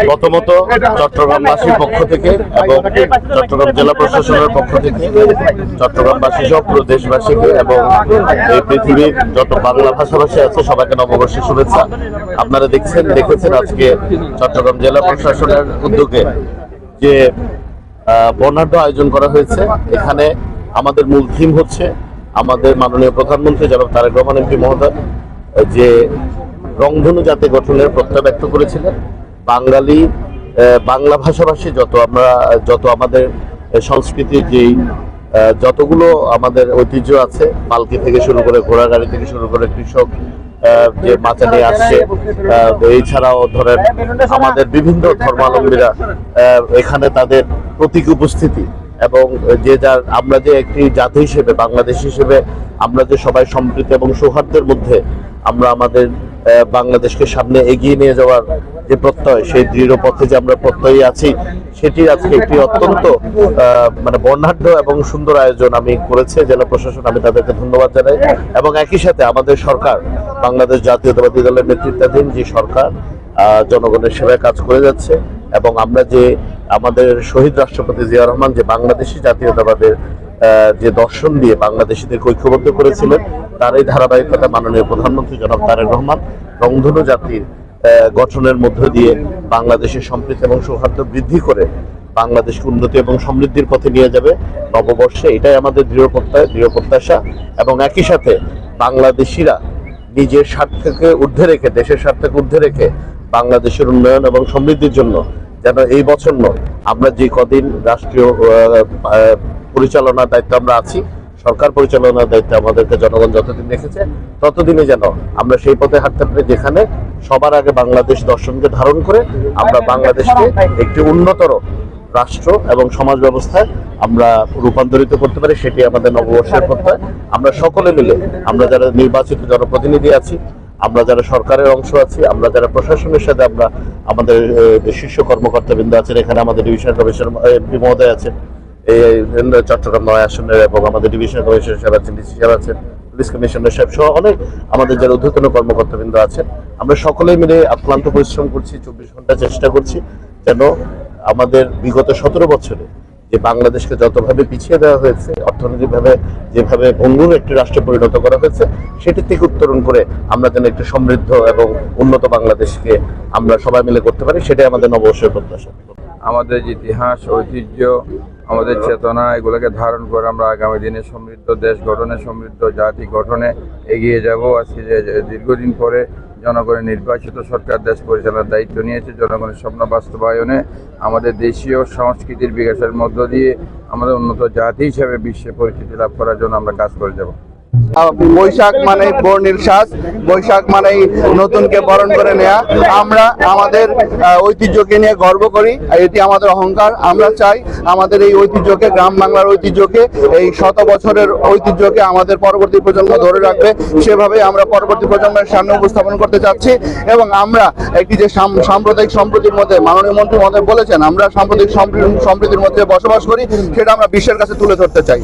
প্রথমত চট্টগ্রামবাসীর পক্ষ থেকে এবং চট্টগ্রাম জেলা প্রশাসনের পক্ষ থেকে চট্টগ্রামবাসী সহ পুরো দেশবাসীকে এবং এই পৃথিবীর যত বাংলা ভাষাভাষী আছে সবাইকে নববর্ষের শুভেচ্ছা। আপনারা দেখেছেন আজকে চট্টগ্রাম জেলা প্রশাসনের উদ্যোগে যে বর্ণাঢ্য আয়োজন করা হয়েছে। এখানে আমাদের মূল থিম হচ্ছে আমাদের মাননীয় প্রধানমন্ত্রী জনাব তারেক রহমান এমপি মহোদয় যে রংধনু জাতি গঠনের প্রত্যয় ব্যক্ত করেছিলেন। বাংলা ভাষাভাষী যত আমাদের সংস্কৃতির যেই যতগুলো আমাদের ঐতিহ্য আছে, পালকি থেকে শুরু করে ঘোড়া গাড়ি থেকে শুরু করে কৃষক যে মাচা নিয়ে আসছে, এছাড়াও ধরেন আমাদের বিভিন্ন ধর্মাবলম্বীরা এখানে তাদের প্রতীক উপস্থিতি এবং আমরা যে একটি জাতি হিসেবে বাংলাদেশ হিসেবে আমরা যে সবাই সম্প্রীতি এবং সৌহার্দ্যের মধ্যে আমরা আমাদের বাংলাদেশকে সামনে এগিয়ে নিয়ে যাওয়ার যে প্রত্যয়, সেই দৃঢ় পথে যে আমরা প্রত্যয়ী আছি, সেটি আজকে একটি অত্যন্ত বর্ণাঢ্য এবং সুন্দর আয়োজন আমি করেছে জেলা প্রশাসন। আমি তাদেরকে ধন্যবাদ জানাই এবং একই সাথে আমাদের সরকার বাংলাদেশ জাতীয়তাবাদী দলের নেতৃত্বাধীন যে সরকার জনগণের সেবায় কাজ করে যাচ্ছে এবং আমরা যে আমাদের শহীদ রাষ্ট্রপতি জিয়া রহমান যে বাংলাদেশি জাতীয়তাবাদের যে দর্শন দিয়ে বাংলাদেশিদের ঐক্যবদ্ধ করেছিলেন, তার এই ধারাবাহিকতা মাননীয় প্রধানমন্ত্রী জনাব তারেক রহমান রংধনু জাতির গঠনের মধ্য দিয়ে বাংলাদেশের সম্প্রীতি এবং সৌহার্দ্য বৃদ্ধি করে বাংলাদেশকে উন্নতি এবং সমৃদ্ধির পথে নিয়ে যাবে নববর্ষে। এটাই আমাদের দৃঢ় প্রত্যাশা এবং একই সাথে বাংলাদেশিরা নিজের স্বার্থকে ঊর্ধ্বে রেখে, দেশের স্বার্থকে ঊর্ধ্বে রেখে বাংলাদেশের উন্নয়ন এবং সমৃদ্ধির জন্য যেন এই বছর নয়, আমরা যে কদিন রাষ্ট্রীয় পরিচালনার দায়িত্ব আমরা আছি, সরকার পরিচালনার দায়িত্বে আমাদেরকে জনগণ যতদিন রেখেছে ততদিনে যেন আমরা সেই পথে হাঁটতে পারি যেখানে সবার আগে বাংলাদেশ দর্শনকে ধারণ করে আমরা বাংলাদেশকে একটি উন্নতর রাষ্ট্র এবং সমাজ ব্যবস্থায় আমরা রূপান্তরিত করতে পারি। সেটি আমাদের নববর্ষের প্রত্যয়। আমরা সকলে মিলে, আমরা যারা নির্বাচিত জনপ্রতিনিধি আছি, আমরা যারা সরকারের অংশ আছি, আমরা যারা প্রশাসনের সাথে আমরা আমাদের শীর্ষ কর্মকর্তাবৃন্দ আছেন, এখানে আমাদের ডিভিশন কমিশনার এমপি মহোদয় আছেন, চট্টগ্রাম ৯ আসনের এবং আমাদের ডিভিশন কমিশনার সাহেব আছেন, ডিসি সাহেব আছেন, পুলিশ কমিশনার সাহেব সহ অনেক আমাদের যারা ঊর্ধ্বতন কর্মকর্তাবৃন্দ আছেন, আমরা সকলেই মিলে আক্লান্ত পরিশ্রম করছি, ২৪ ঘন্টা চেষ্টা করছি যেন আমাদের বিগত ১৭ বছরে যে বাংলাদেশকে যতভাবে পিছিয়ে দেওয়া হয়েছে, অর্থনৈতিকভাবে যেভাবে ভঙ্গুর একটি রাষ্ট্রে পরিণত করা হয়েছে, সেটি থেকে উত্তরণ করে আমরা যেন একটি সমৃদ্ধ এবং উন্নত বাংলাদেশকে আমরা সবাই মিলে করতে পারি, সেটাই আমাদের নববর্ষের প্রত্যাশা। আমাদের ইতিহাস, ঐতিহ্য, আমাদের চেতনা, এগুলোকে ধারণ করে আমরা আগামী দিনে সমৃদ্ধ দেশ গঠনে, সমৃদ্ধ জাতি গঠনে এগিয়ে যাব। আজকে যে দীর্ঘদিন পরে জনগণের নির্বাচিত সরকার দেশ পরিচালনার দায়িত্ব নিয়েছে, জনগণের স্বপ্ন বাস্তবায়নে আমাদের দেশীয় সংস্কৃতির বিকাশের মধ্য দিয়ে আমাদের উন্নত জাতি হিসেবে বিশ্বে পরিচিতি লাভ করার জন্য আমরা কাজ করে যাব। বৈশাখ মানে বর্ণিল সাজ, বৈশাখ মানেই নতুনকে বরণ করে নেয়া। আমরা আমাদের ঐতিহ্যকে নিয়ে গর্ব করি, এটি আমাদের অহংকার। আমরা চাই আমাদের এই ঐতিহ্যকে, গ্রাম বাংলার ঐতিহ্যকে, এই ১০০ বছরের ঐতিহ্যকে আমাদের পরবর্তী প্রজন্ম ধরে রাখবে, সেভাবে আমরা পরবর্তী প্রজন্মের সামনে উপস্থাপন করতে চাচ্ছি। এবং আমরা একটি যে সাম্প্রদায়িক সম্প্রীতির মধ্যে মাননীয় মন্ত্রী মহোদয় বলেছেন আমরা সাম্প্রদায়িক সম্প্রীতির মধ্যে বসবাস করি, সেটা আমরা বিশ্বের কাছে তুলে ধরতে চাই।